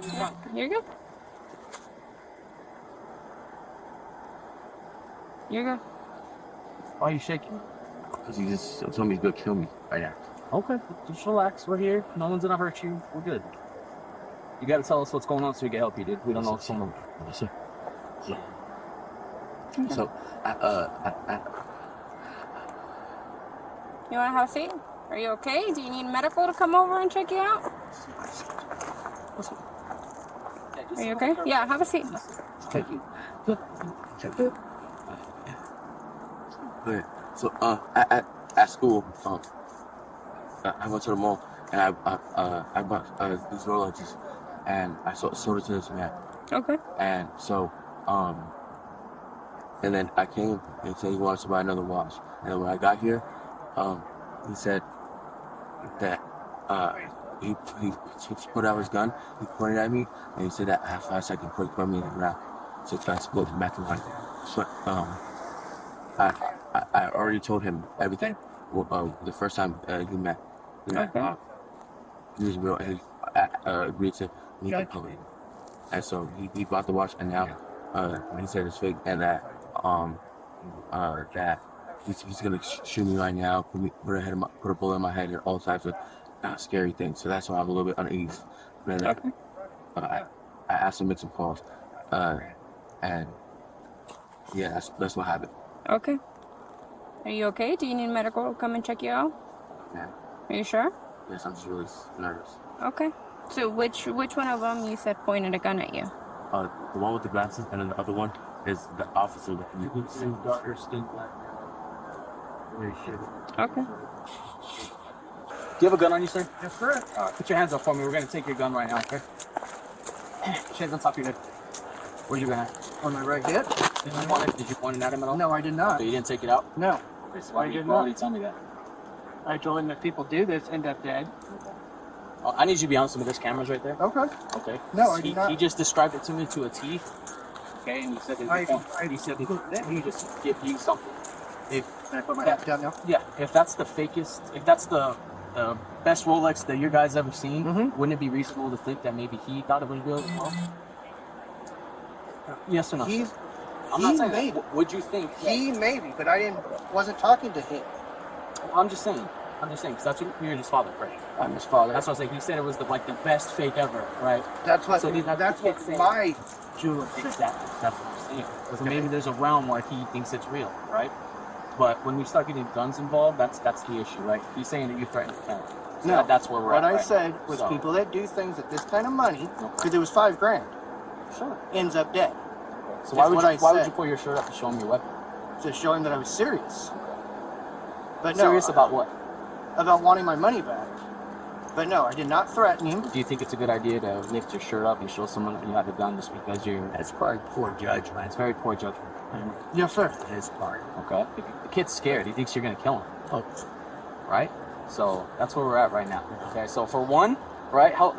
Here you go. Here you go. Why are you shaking? Because he just told me he's gonna kill me right now. Okay, just relax. We're here. No one's gonna hurt you. We're good. You gotta tell us what's going on so we can help you, dude. We don't know what's going on. Yes, sir. Yeah. So, You want to have a seat? Are you okay? Do you need medical to come over and check you out? Are you okay? Yeah, have a seat. Thank you. Okay. So, at school, I went to the mall and I bought these Rolexes, and I sold it to this man. Okay. And so, and then I came and said he wanted to buy another watch. And then when I got here, he said that he put out his gun, he pointed at me, and he said that I have 5 seconds to put me in the ground. So I go back to life. So I already told him everything. The first time he met, Okay. he was real. He agreed to meet the public, and so he bought the watch, and now he said it's fake, and that that he's gonna shoot me right now, put a bullet in my head, and all types of scary things. So that's why I'm a little bit uneasy. And Okay. I asked him to make some calls, and yeah, that's what happened. Okay. Are you okay? Do you need medical to come and check you out? Yeah. Are you sure? Yes, I'm just really nervous. Okay. So which one of them you said pointed a gun at you? The one with the glasses, and then the other one is the officer with the darker skin. Okay. Do you have a gun on you, sir? Yes, sir. Put your hands up for me. We're gonna take your gun right now, okay? Put your hands on top of your head. Where's your gun at? On my right hip? Did you point it at him at all? No, I did not. So you didn't take it out? No. Okay, so why I did why not. would you tell me that? I told him that people do this end up dead. Oh, I need you to be honest with me. There's cameras right there. Okay. Okay. No, I did not. He just described it to me to a T. Okay, and he said I- he said he just give you something. If Can I put my hat down now? yeah, if that's the fakest, if that's the best Rolex that your guys ever seen, wouldn't it be reasonable to think that maybe he thought it was real as well? Yes or no? He's, I'm not he saying made that. Would you think? He maybe, but I wasn't talking to him. I'm just saying, because that's what you're his father, right? I'm his father. That's what I was saying. He said it was the best fake ever, right? That's what. So that's what saying. my Jeweler. Exactly. That's what I'm saying. So maybe there's a realm where he thinks it's real, right? But when we start getting guns involved, that's the issue, right? He's saying that you threatened the family. So no. that's where we're what at. I right said now. was So, people that do things at this kind of money, because it was $5,000, Sure. ends up dead. So why would That's you what I said. pull your shirt up to show him your weapon? To show him that I was serious. But no, Serious about what? about wanting my money back. But no, I did not threaten him. Do you think it's a good idea to lift your shirt up and show someone that you have a gun just because you're? That's probably poor judgment. It's very poor judgment. Yes, sir. His part. Okay. The kid's scared. He thinks you're gonna kill him. Oh, Right? So that's where we're at right now. Okay. So for one, right? How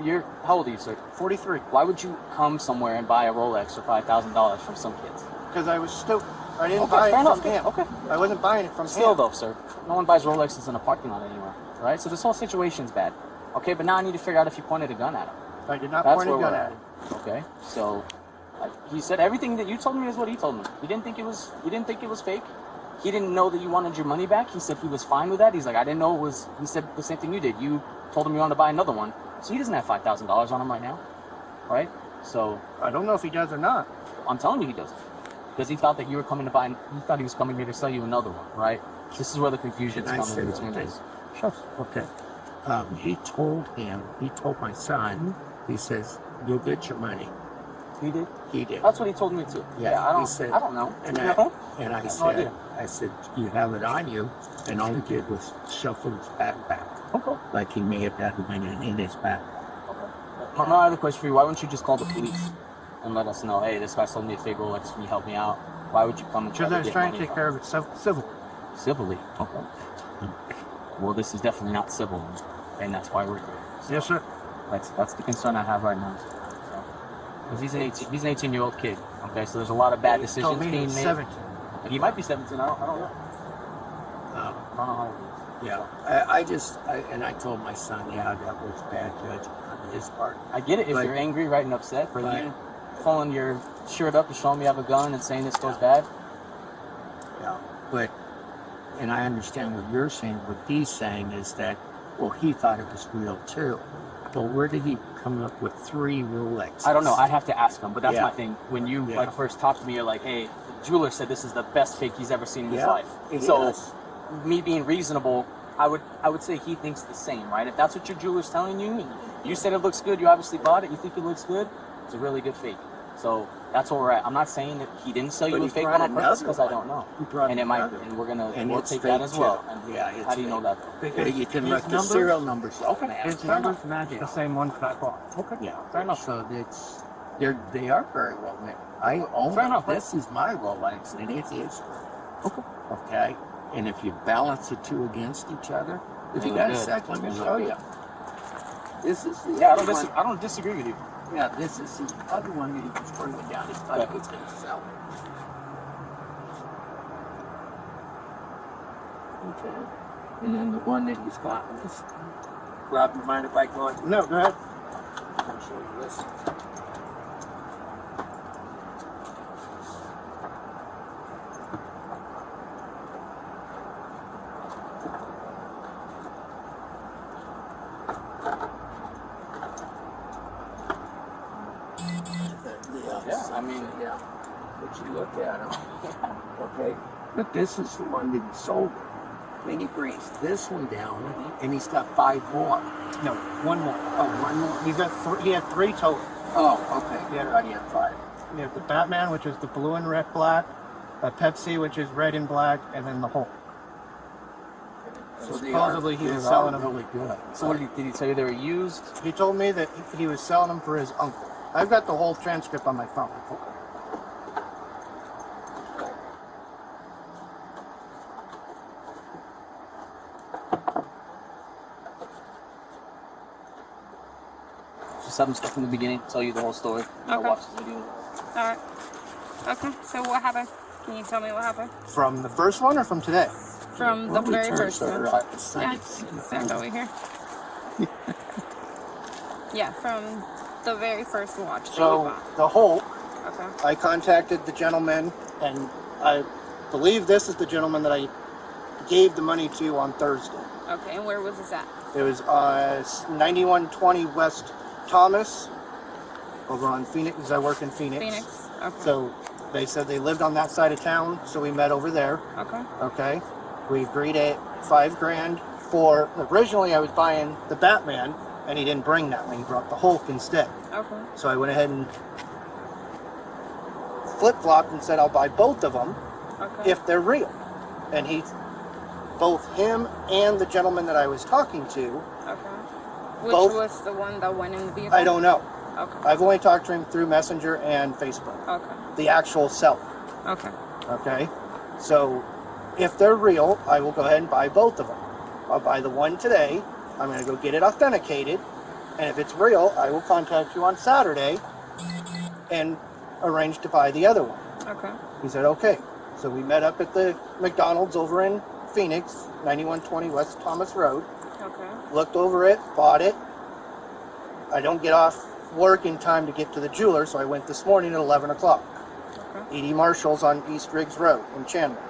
old are you, sir? 43. Why would you come somewhere and buy a Rolex for $5,000 from some kids? Because I was stupid. I didn't Okay, buy it fair from enough. him. Okay. I wasn't buying it from Still him. though, sir, no one buys Rolexes in a parking lot anymore, right? So this whole situation's bad. Okay, but now I need to figure out if you pointed a gun at him. I did not That's point a where gun we're at him. Okay, so he said everything that you told me is what he told me. You didn't think it was fake. He didn't know that you wanted your money back. He said he was fine with that. He's like, I didn't know it was. He said the same thing you did. You told him you wanted to buy another one, so he doesn't have $5,000 on him right now, right? So I don't know if he does or not. I'm telling you he doesn't, because he thought that you were coming to buy. He thought he was coming here to sell you another one, right? This is where the confusion's Can I coming say between something? us. Sure. okay. He told my son, he says, you'll get your money. He did. He did. That's what he told me too. Yeah, I he said- I don't know. And You I, know? and I No said, idea. you have it on you, and all he did was shuffle his backpack, Okay. like he may have had the money in his back. My other question for you: why wouldn't you just call the police and let us know? Hey, this guy sold me a fake Rolex. Can you help me out? Why would you come and try Because I to was get trying money to take from care of it civil. civilly? Okay. Well, this is definitely not civil, and that's why we're here. So Yes, sir. that's the concern I have right now. Because he's an 18-year-old kid. Okay, so there's a lot of bad He decisions told me he being was made. 17. He might be 17. I don't know. Um, I don't know how old he is. Yeah, I told my son, yeah, that was bad judgment on his part. I get it if But- you're angry, right, and upset, but Right. you pulling your shirt up to show me you have a gun and saying this goes bad. Yeah, but, and I understand what you're saying. What he's saying is that, well, he thought it was real too. But where did he come up with 3 Rolexes? I don't know. I'd have to ask him, but that's Yeah. my thing. When you Yeah. like first talked to me, you're like, "Hey, the jeweler said this is the best fake he's ever seen in his Yeah, life." it So, is. me being reasonable, I would say he thinks the same, right? If that's what your jeweler's telling you, you said it looks good. You obviously bought it. You think it looks good. It's a really good fake. So that's where we're at. I'm not saying that he didn't sell you But a he fake brought one on purpose another because I one. don't know. He brought And it might, another and we'll it's take that fake as well. too. And Yeah, it's how do you know fake. that? Yeah, you can His look the numbers- serial numbers up, man. His numbers match the same ones that I bought. Okay. Yeah, Fair enough. So they are very well made. I own Fair them. enough. This is my Rolex, and it is. Okay. Okay, and if you balance the 2 against each other, if you They got look a good. sec, let me They look show good. you. This is the Yeah, other one. I don't disagree with you. Yeah, this is the other one that he was bringing down. He thought he was going to sell. Okay, and then the one that he's got is. Rob, you mind if I go? No, go ahead. I'll show you this. Yeah, I mean, yeah. But you look at him, okay. But this is the one that he sold. Then he brings this one down, and he's got 5 more. No, one more. Oh, one more. He's got he had 3 total. Oh, okay. Yeah. I thought he had 5. You have the Batman, which is the blue and red black, a Pepsi, which is red and black, and then the Hulk. So Supposedly he was they're selling all them. really good. so what did he tell you they were used? He told me that he was selling them for his uncle. I've got the whole transcript on my phone. Just have him stuff from the beginning, tell you the whole story. I'll Okay. watch this video. All right. Okay. So what happened? Can you tell me what happened From the first one or from today? from the Well, very returns first are one? right beside Yeah, it. stand over here. Yeah, from the very first watch that you So bought. the Hulk, Okay. I contacted the gentleman, and I believe this is the gentleman that I gave the money to on Thursday. Okay. And where was this at? It was 9120 West Thomas, over on Phoenix, because I work in Phoenix. Phoenix. Okay. So they said they lived on that side of town, so we met over there. Okay. Okay. We agreed at $5,000 for. Originally, I was buying the Batman, and he didn't bring that one. He brought the Hulk instead. Okay. So I went ahead and flip-flopped and said I'll buy both of them Okay. if they're real. And both him and the gentleman that I was talking to, Okay. Which both- was the one that went in the vehicle? I don't know. Okay. I've only talked to him through Messenger and Facebook. Okay. The actual seller. Okay. Okay? So if they're real, I will go ahead and buy both of them. I'll buy the one today. I'm going to go get it authenticated. And if it's real, I will contact you on Saturday and arrange to buy the other one. Okay. He said, okay. So we met up at the McDonald's over in Phoenix, 9120 West Thomas Road. Okay. Looked over it, bought it. I don't get off work in time to get to the jeweler, so I went this morning at 11 o'clock. Okay. E.D. Marshall's on East Riggs Road in Chandler.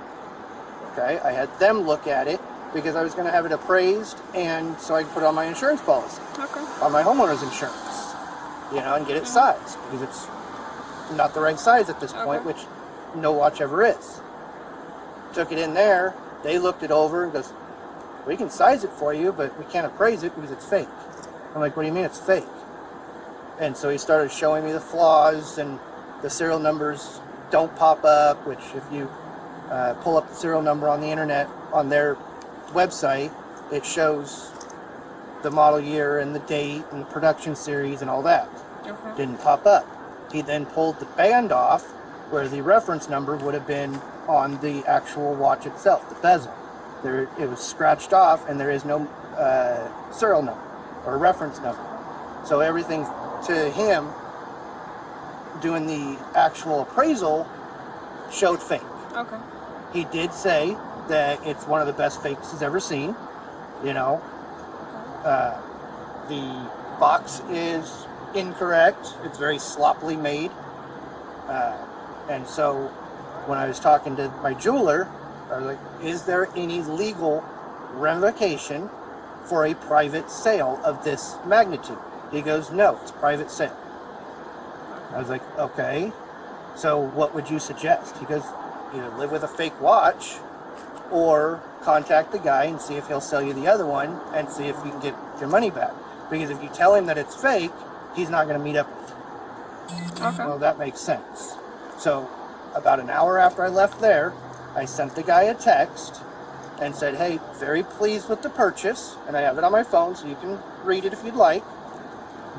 Okay, I had them look at it because I was going to have it appraised and so I could put it on my insurance policy, Okay. on my homeowner's insurance, and get it sized because it's not the right size at this point, Okay. which no watch ever is. Took it in there, they looked it over and goes, we can size it for you, but we can't appraise it because it's fake. I'm like, what do you mean it's fake? And so he started showing me the flaws, and the serial numbers don't pop up, which if you pull up the serial number on the internet, on their website, it shows the model year and the date and the production series and all that. Okay. Didn't pop up. He then pulled the band off where the reference number would have been on the actual watch itself, the bezel. It was scratched off, and there is no serial number or reference number. So everything to him doing the actual appraisal showed fake. Okay. He did say that it's one of the best fakes he's ever seen. The box is incorrect. It's very sloppily made. And so when I was talking to my jeweler, I was like, is there any legal ramification for a private sale of this magnitude? He goes, no, it's a private sale. I was like, okay, so what would you suggest? He goes, either live with a fake watch or contact the guy and see if he'll sell you the other one and see if you can get your money back. Because if you tell him that it's fake, he's not going to meet up with you. Okay. Well, that makes sense. So about an hour after I left there, I sent the guy a text and said, hey, very pleased with the purchase, and I have it on my phone so you can read it if you'd like.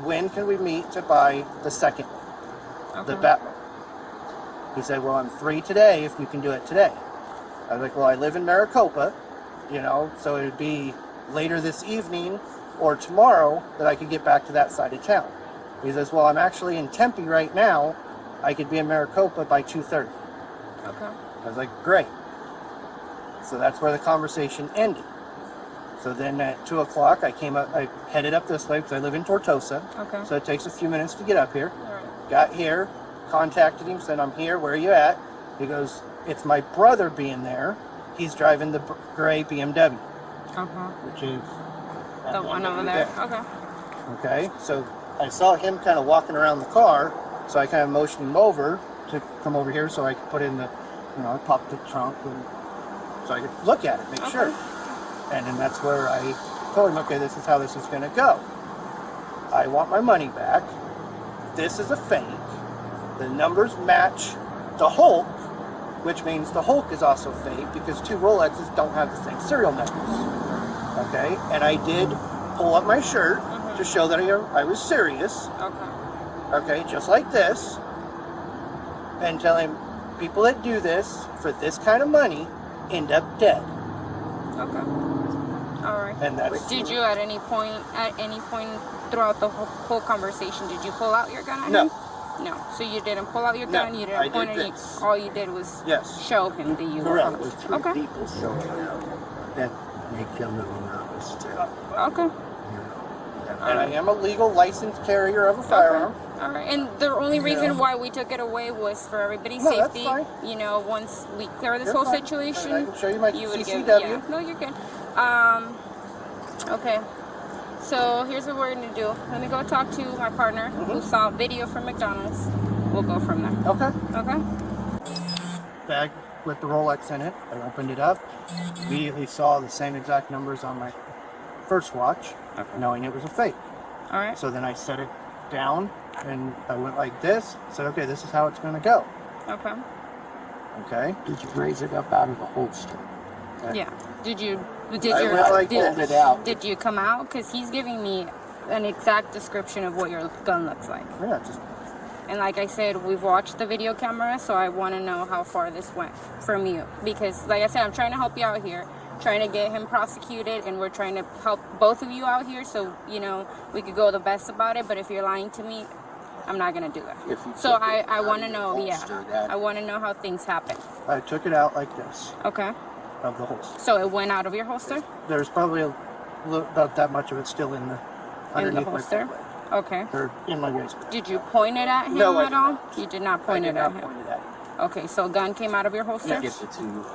When can we meet to buy the second one, the Batman? He said, well, I'm free today if you can do it today. I was like, well, I live in Maricopa, you know, so it would be later this evening or tomorrow that I could get back to that side of town. He says, well, I'm actually in Tempe right now. I could be in Maricopa by 2:30. Okay. I was like, great. So that's where the conversation ended. So then at 2 o'clock, I headed up this way because I live in Tortosa. Okay. So it takes a few minutes to get up here. All right. Got here, contacted him, said, I'm here, where are you at? He goes, it's my brother being there. He's driving the gray BMW, which is The one over there. Okay. Okay, so I saw him kind of walking around the car, so I kind of motioned him over to come over here so I could put in the, you know, pop the trunk and so I could look at it, make sure. And then that's where I told him, okay, this is how this is going to go. I want my money back. This is a fake. The numbers match the Hulk, which means the Hulk is also fake because two Rolexes don't have the same serial numbers. Okay, and I did pull up my shirt to show that I was serious. Okay, just like this. And tell him, people that do this for this kind of money end up dead. Okay. All right. And that's. Did you at any point throughout the whole conversation, did you pull out your gun at No. him? No. So you didn't pull out your gun. You didn't point it. All you did was show him that you were. Correct. With three people showing up, that makes you a little nervous too. Okay. And I am a legal licensed carrier of a firearm. All right. And the only reason why we took it away was for everybody's No, that's safety. fine. You know, once we clear this You're whole fine. situation, And I can show you my would CCW. get. Yeah. No, you're good. Okay. So here's what we're gonna do. Let me go talk to my partner who saw a video from McDonald's. We'll go from there. Okay. Okay. Bag with the Rolex in it. I opened it up. Immediately saw the same exact numbers on my first watch, knowing it was a fake. All right. So then I set it down and I went like this. Said, okay, this is how it's going to go. Okay. Okay. Did you raise it up out of the holster? Yeah. Did you went like this. did you come out? Because he's giving me an exact description of what your gun looks like. Yeah, just And like I said, we've watched the video camera, so I want to know how far this went from you. Because like I said, I'm trying to help you out here, trying to get him prosecuted, and we're trying to help both of you out here so, you know, we could go the best about it. But if you're lying to me, I'm not going to do that. So I want to know, I want to know how things happen. I took it out like this Okay. of the holster. So it went out of your holster? There's probably about that much of it still in the underneath holster? my foot. Okay. Or in my waistband. Did you point it at him No, I at did all? not. You did not point it at him. Point it at him. Okay, so a gun came out of your holster? Get the two.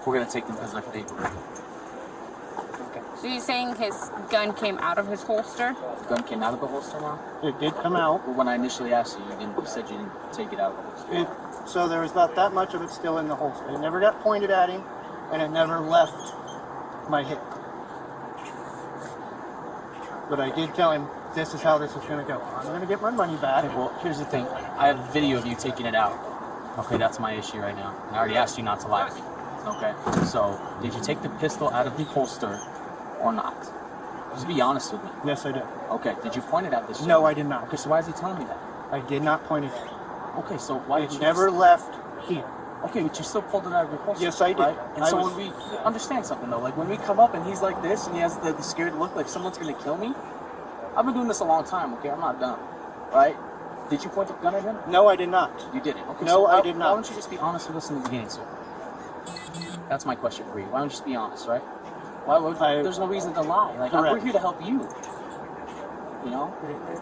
We're gonna take them as like paper. Okay. So you're saying his gun came out of his holster? The gun came out of the holster now. It did come out. But when I initially asked you, you said you didn't take it out of the holster. So there was about that much of it still in the holster. It never got pointed at him, and it never left my hip. But I did tell him, this is how this is going to go. I'm going to get my money back. Okay, well, here's the thing. I have a video of you taking it out. Okay, that's my issue right now. And I already asked you not to lie to me. Okay, so did you take the pistol out of the holster or not? Just be honest with me. Yes, I did. Okay, did you point it at this? No, I did not. Okay, so why is he telling me that? I did not point it at him. Okay, so why did you Never left here. Okay, but you still pulled it out of your holster. Yes, I did. Right? And so was- when we understand something though, like when we come up and he's like this and he has the scared look like someone's gonna kill me, I've been doing this a long time, okay? I'm not dumb, right? Did you point the gun at him? No, I did not. You didn't. Okay, No, so I did not. Why don't you just be honest with us in the beginning, sir? That's my question for you. Why don't you just be honest, right? Why would there's no reason to lie. Like Correct. we're here to help you. You know?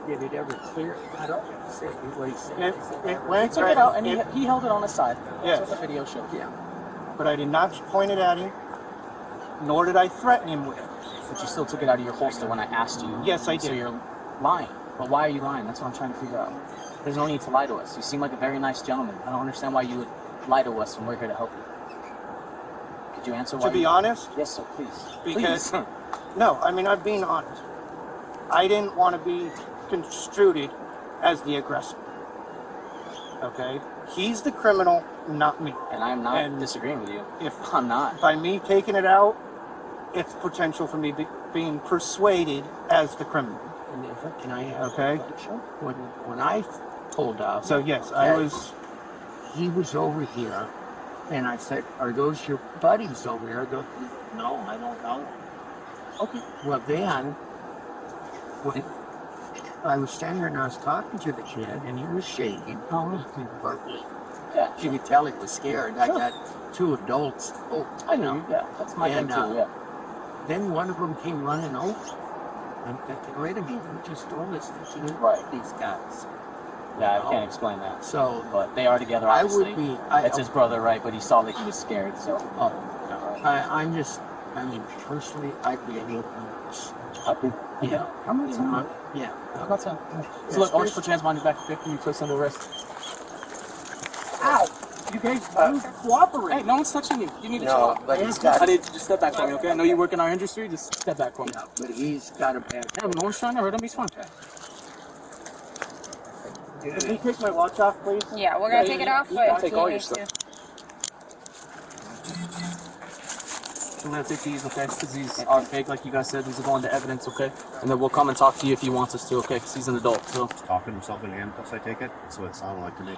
Did it ever clear? I don't say what he said. It He went took it out and he held it on his side. Yes. That's what the video showed. Yeah. but I did not point it at him, nor did I threaten him with it. But you still took it out of your holster when I asked you. Yes, I So did. you're lying. But why are you lying? That's what I'm trying to figure out. There's no need to lie to us. You seem like a very nice gentleman. I don't understand why you would lie to us when we're here to help you. Could you answer why? To be honest, Yes, sir, please. Because- Please. no, I mean, I'm being honest. I didn't want to be construed as the aggressor. Okay? He's the criminal, not me. And I'm not And disagreeing with you. if I'm not. by me taking it out, it's potential for me being persuaded as the criminal. And if, can I have Okay. when I pulled up, So yes, I Okay. was. he was over here, and I said, "Are those your buddies over here?" He goes, "No, I don't know." Okay. Well, then, when I was standing there and I was talking to the kid, and he was shaking, verbally. Yeah, You could tell he was scared. I Sure. got two adults. Oh, I know. Yeah, that's my thing And, too. Yeah. Then one of them came running over. I'm thinking, wait a minute, we just don't listen to Right. these guys. Yeah, I No. can't explain that. So But they are together, I obviously. would be. It's his brother, right? But he saw that he was scared, so. Oh, I'm just. I mean, personally, I'd be a little nervous. Yeah. I'm not telling you. Yeah. I'm not telling you. So look, orange, put your hands behind your back. Okay? Can you twist under the wrist? Ow! You guys cooperate. Hey, no one's touching you. You need to chill No, out. but he's got. I need you to step back for me, okay? I know you work in our industry. Just step back for me. Yeah, but he's got a bad. Yeah, no one's trying to hurt him. He's fine. Can you take my watch off, please? Yeah, we're gonna take it off, you but can take all he your needs stuff. I'm gonna take these, okay? Because these are fake, like you guys said. These are going to evidence, okay? And then we'll come and talk to you if he wants us to, okay? Because he's an adult, so. Talking himself in handcuffs, I take it? That's what it sounded like to me.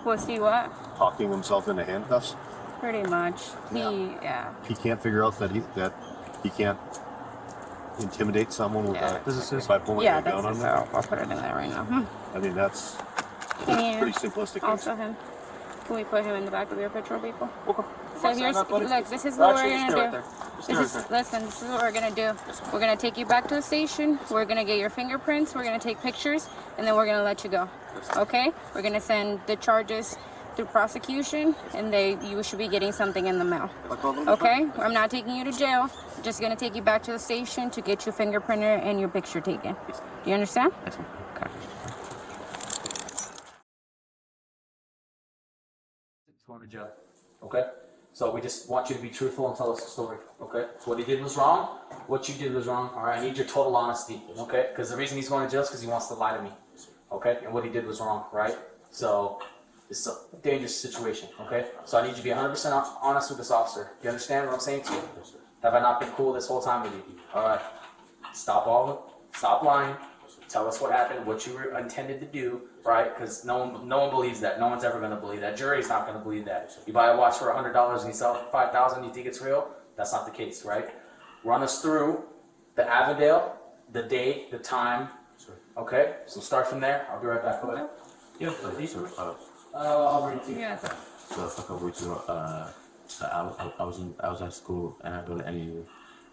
We'll see what. Talking himself into handcuffs? Pretty much. Yeah. He can't figure out that he can't intimidate someone with Yeah. by pulling Yeah, a gun that's on his them? I'll put it in there right now. I mean, that's Can pretty you simplistic. also him? Can we put him in the back of your patrol vehicle? Okay. So here's, look, this is what we're gonna do. This Listen, this is what we're gonna do. We're gonna take you back to the station. We're gonna get your fingerprints. We're gonna take pictures, and then we're gonna let you go. Okay? We're gonna send the charges through prosecution, and you should be getting something in the mail. Okay? I'm not taking you to jail. Just gonna take you back to the station to get your fingerprinter and your picture taken. Do you understand? Yes, ma'am. Okay. Going to jail. Okay? So we just want you to be truthful and tell us the story. Okay? So what he did was wrong. What you did was wrong. Alright, I need your total honesty. Okay? Because the reason he's going to jail is because he wants to lie to me. Okay? And what he did was wrong, right? So it's a dangerous situation. Okay? So I need you to be 100% honest with this officer. You understand what I'm saying to you? Have I not been cool this whole time with you? Alright. Stop lying. Tell us what happened, what you were intended to do, right? Because no one believes that. No one's ever going to believe that. Jury's not going to believe that. You buy a watch for $100 and you sell it for $5,000. You think it's real? That's not the case, right? Run us through the Avondale, the date, the time. Okay, so start from there. I'll be right back. Go ahead. Yeah, please. I'll read it to you. Yeah. So a couple weeks ago, I was at school and I go to NU,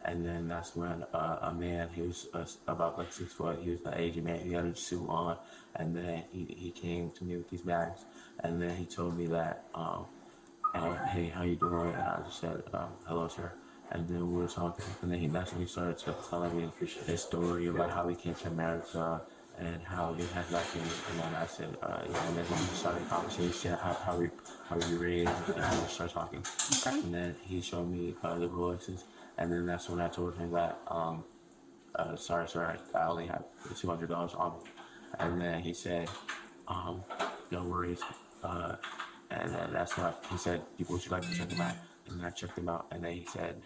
and then that's when a man, he was about like 6 foot, he was an Asian man, he had a suit on, and then he came to me with these bags, and then he told me that, hey, how you doing? And I just said, hello, sir. And then we were talking, and then that's when he started to tell me his story about how he came to America and how he had nothing. And then I said, and then we started a conversation, how we raised, and how we started talking. And then he showed me the Rolexes, and then that's when I told him that, sorry, sir, I only have $200 on me. And then he said, no worries. And then that's when he said, would you like to check them out? And then I checked him out, and then he said,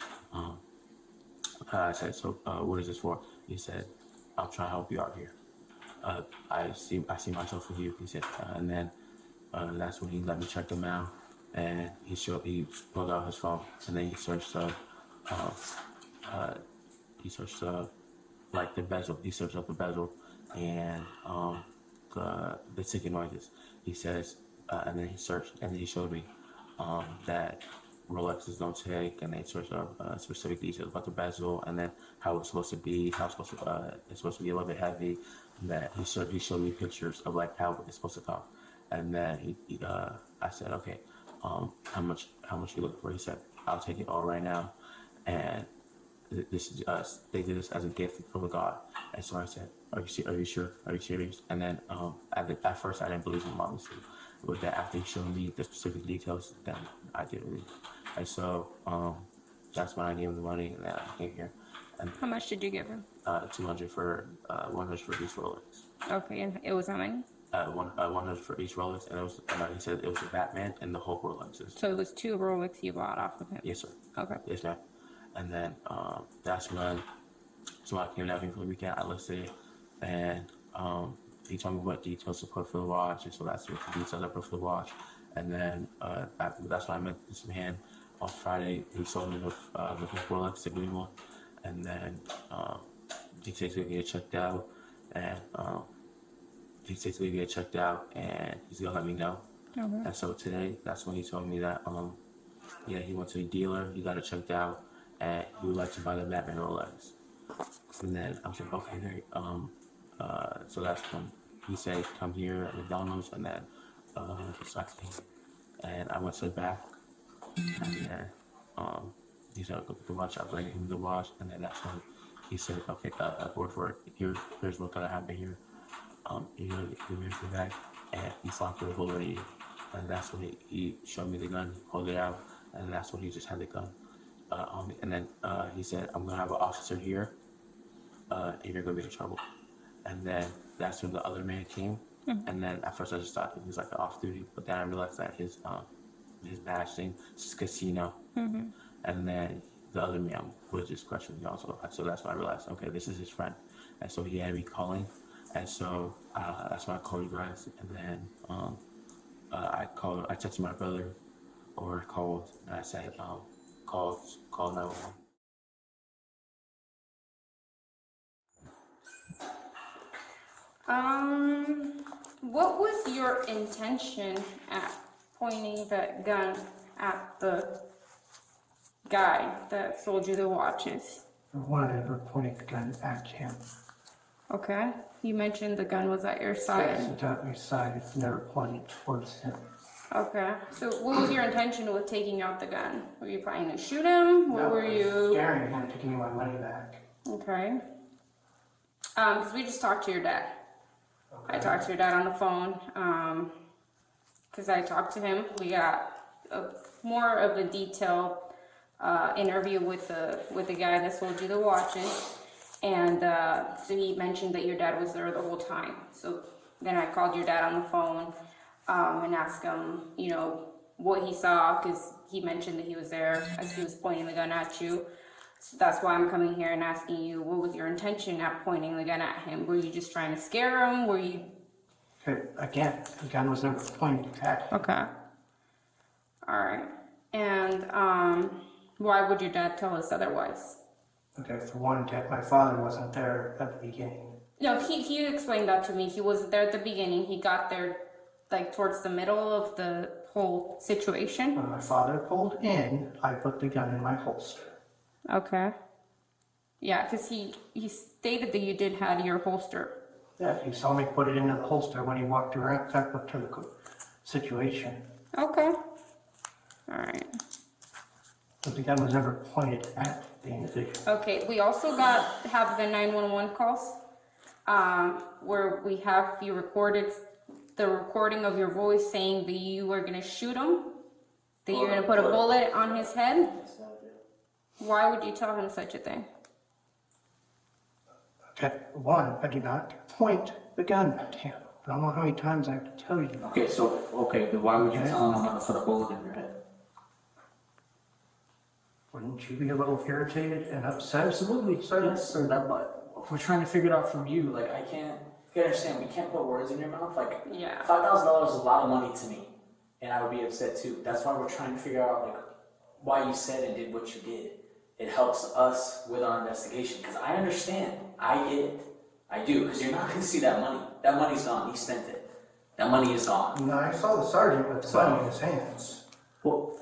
I said, so what is this for? He said, I'm trying to help you out here. I see myself with you. He said, and then that's when he let me check them out, and he pulled out his phone, and then he searched like the bezel. He searched up the bezel and the ticking noises. He says, and then he searched, and then he showed me that Rolexes don't take, and they sort of specific details about the bezel, and then how it's supposed to be, how it's supposed to be a little bit heavy. And that he showed me pictures of like how it's supposed to come, and then I said, okay, how much you looking for? He said, I'll take it all right now, and this is they did this as a gift from God. And so I said, are you sure? Are you serious? And then at first I didn't believe him, obviously. But then after he showed me the specific details, then I did believe. And so that's when I gave him the money, and then I came here. And How much did you give him? 200 for 100 for each Rolex. Okay, and it was how many? 100 for each Rolex, and it was he said it was a Batman and the Hulk Rolexes. So it was 2 Rolex you bought off of him? Yes, sir. Okay. Yes, ma'am. And then that's when, so I came down here for the weekend. I listed it, and he told me what details to put for the watch, and so that's what the details I put for the watch. And then that's when I met this man on Friday. He sold me the Rolex to give me one, and then he takes me to get checked out, and he's gonna let me know. Okay. And so today, that's when he told me that yeah, he went to a dealer, he got it checked out, and he would like to buy the Batman Rolex. And then I was like, okay, great. So that's when he said, come here at McDonald's, and then so I came, and I went to the back, and then he said, go get the watch. I bring him the watch, and then that's when he said, okay, word for it. Here's what's gonna happen here. You're gonna give me the bag, and he slapped the bullet at you. And that's when he showed me the gun, pulled it out, and that's when he just had the gun on me. And then he said, I'm gonna have an officer here, and you're gonna be in trouble. And then that's when the other man came. And then at first I just thought he was like off duty, but then I realized that his badge thing is casino. And then the other man was just questioning me also. So that's when I realized, okay, this is his friend. And so he had me calling. And so that's why I called you guys. And then I texted my brother, or called, and I said, call 911. What was your intention at pointing that gun at the guy that sold you the watches? I wanted to point the gun at him. Okay. You mentioned the gun was at your side. It's at my side, it's never pointed towards him. Okay. So what was your intention with taking out the gun? Were you planning to shoot him? What were you? Scaring him to give me my money back. Okay. Because we just talked to your dad. I talked to your dad on the phone. Because I talked to him. We got more of a detailed interview with the guy that sold you the watches. And so he mentioned that your dad was there the whole time. So then I called your dad on the phone and asked him, you know, what he saw, because he mentioned that he was there as he was pointing the gun at you. So that's why I'm coming here and asking you, what was your intention at pointing the gun at him? Were you just trying to scare him? Were you... Okay, again, the gun was never pointed at him. Okay. All right. And why would your dad tell us otherwise? Okay, for one, my father wasn't there at the beginning. No, he explained that to me. He wasn't there at the beginning. He got there like towards the middle of the whole situation. When my father pulled in, I put the gun in my holster. Okay. Yeah, because he stated that you did have your holster. Yeah, he saw me put it into the holster when he walked around back up to the situation. Okay. All right. But the gun was never pointed at the individual. Okay, we also have the 911 calls where we have you recorded the recording of your voice saying that you were going to shoot him, that you're going to put a bullet on his head. Why would you tell him such a thing? Okay, one, I did not point the gun at him. I don't know how many times I have to tell you. Okay, then why would you tell him I'm gonna put a bullet in your head? Wouldn't you be a little irritated and upset? Absolutely, yes, sir. But we're trying to figure it out from you. Like, I can't. You understand? We can't put words in your mouth. Like, Yeah. $5,000 is a lot of money to me, and I would be upset too. That's why we're trying to figure out like why you said and did what you did. It helps us with our investigation because I understand. I get it. I do, because you're not going to see that money. That money's gone. He spent it. That money is gone. No, I saw the sergeant with the gun in his hands. Well,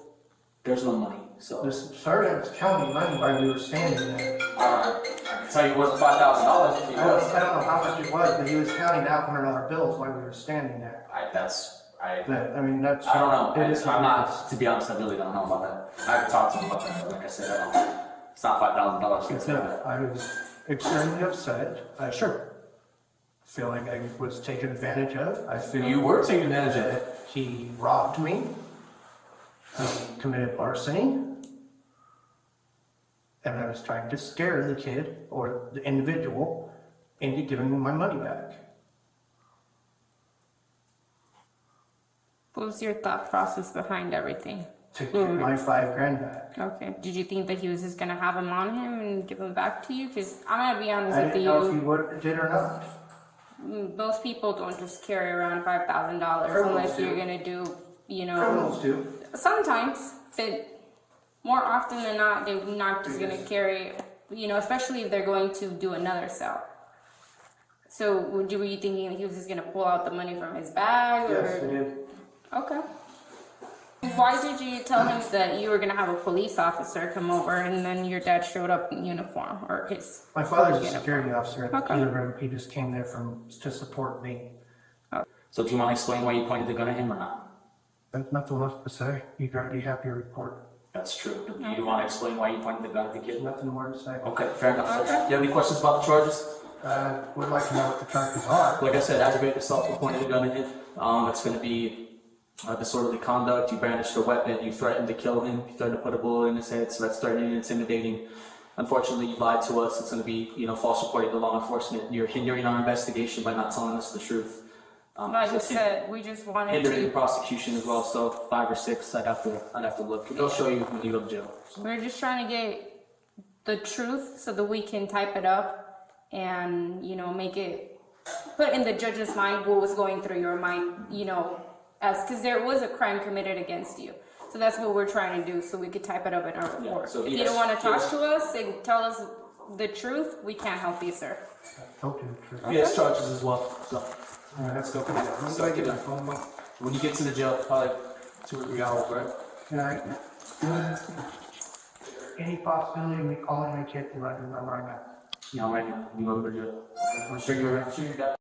There's no money. So This sergeant was counting money while we were standing there. I can tell you it wasn't $5,000 if he I was. don't know how much it was, but he was counting out $100 bills while we were standing there. But, I mean, that's. I don't know. It is I'm what it not, to be honest, I really don't know about that. I could talk to him about that. Like I said, I don't. It's not $5,000. is. I was extremely upset. I feel like I was taken advantage of. I feel You were taking advantage of it. that he robbed me. He committed larceny. And I was trying to scare the kid or the individual into giving me my money back. What was your thought process behind everything? To get my $5,000 back. Okay. Did you think that he was just gonna have him on him and give him back to you? Because I'm gonna be honest I with didn't know if he you. did or not. Most people don't just carry around $5,000 Criminals unless you're do. gonna do, you know. Criminals do. Sometimes, but more often than not, they're not just gonna carry, you know, especially if they're going to do another sale. So were you thinking that he was just gonna pull out the money from his bag? Yes, Or? I did. Okay. Why did you tell him that you were gonna have a police officer come over and then your dad showed up in uniform or his? My father's a uniform? security officer at the Okay. other room. He just came there to support me. So do you want to explain why you pointed the gun at him or not? There's nothing left to say. You already have your report. That's true. Do you want to explain why you pointed the gun at the kid? Nothing more to say. Okay, fair enough. Okay. Do you have any questions about the charges? Would like to know what the charges are. Like I said, aggravated assault for pointing the gun at him. It's going to be disorderly conduct. You brandished a weapon. You threatened to kill him. You threatened to put a bullet in his head. So that's threatening and intimidating. Unfortunately, you lied to us. It's going to be, false reporting to law enforcement. You're hindering our investigation by not telling us the truth. Like I said, we just wanted Hindering the to. prosecution as well. So 5 or 6, I'd have to look. They'll show you when you go to jail. We're just trying to get the truth so that we can type it up and make it put in the judge's mind what was going through your mind. Because there was a crime committed against you. So that's what we're trying to do, so we could type it up in our report. so if he you don't has- want to talk to us and tell us the truth, we can't help you, sir. I told you the truth. He has charges as well. So All right, let's go. when do I get my phone book? When you get to the jail, probably 2 or 3 hours, right? Can I? Any possibility of me calling my kid to let him know where I'm at? Yeah, right now. You go to jail. I'm sure you're